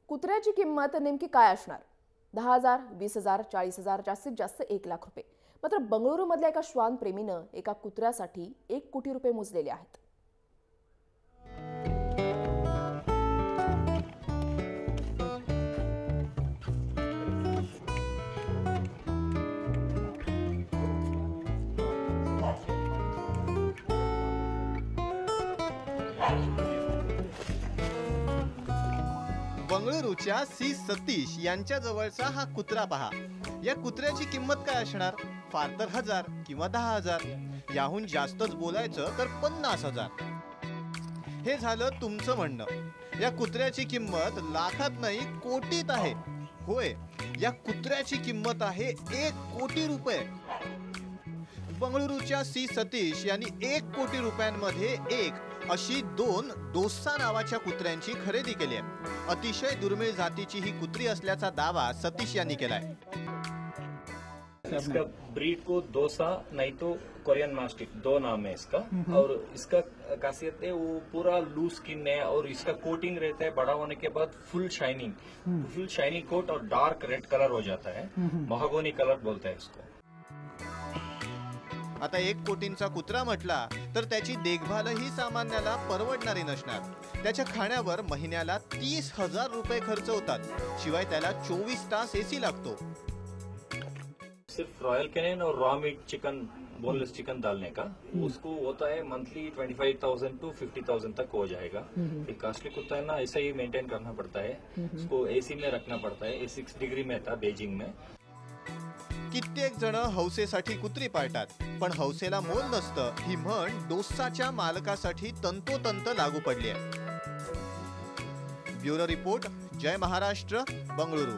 कुत्र्याची किंमत नेमकी काय असणार? 10,000, 20,000, 40,000, जास्तीत जास्त 1,00,000 रुपये. मात्र बंगळुरूमधल्या एका श्वान प्रेमीनं एका कुत्र्यासाठी 1 कोटी रुपये मोजलेले आहेत. बंगळुरूच्या सी सतीश यांच्या जवळचा हा कुत्रा पहा. या कुत्र्याची किंमत काय असणार? फार तर 1000 किंवा 10,000. याहून जास्तच बोलायचं तर 50,000. हे झालं तुमचं म्हणणं. या कुत्र्याची किंमत लाखात नाही कोटीत आहे. होय, या कुत्र्याची किंमत आहे 1 कोटी रुपये. बंगळुरूच्या सी सतीश यांनी 1 कोटी रुपयांमध्ये अशी 2 डोसा नावाच्या कुत्र्यांची खरेदी केली आहे. अतिशय दुर्मिळ जातीची ही कुत्री असल्याचा दावा सतीश यांनी केलाय. इसका ब्रीड को डोसा नहीं तो कोरियन मास्टिफ, दो नाम है इसका. और इसका खासियत है वो पूरा लूज स्किन है और इसका कोटिंग रहता है बड़ा होने के बाद फुल शाइनिंग कोट और डार्क रेड कलर हो जाता है. महागोनी कलर बोलते हैं इसको. आता 1 कोटींचा कुत्रा म्हटला तर त्याची देखभालही सामान्याला परवडणारी नसणार. त्याच्या खाण्यावर महिन्याला 30,000 रुपये खर्च होतात. शिवाय त्याला 24 तास एसी लागतो. सिर्फ रॉयल कैनिन और raw meat chicken, boneless chicken डालने का उसको होता है मंथली 25,000 to 50,000 तक हो जाएगा. एक कॉस्टली कुत्ता है ना, ऐसा ही मेंटेन करना पड़ता है. उसको एसी में रखना पड़ता है. 6 डिग्री में था बीजिंग में. कित्येक जण हौसेसाठी कुत्री पाळतात, पण हौसेला मोल नसतं ही म्हण डोसाच्या मालकासाठी तंतोतंत लागू पडली आहे. ब्युरो रिपोर्ट, जय महाराष्ट्र, बंगळुरू.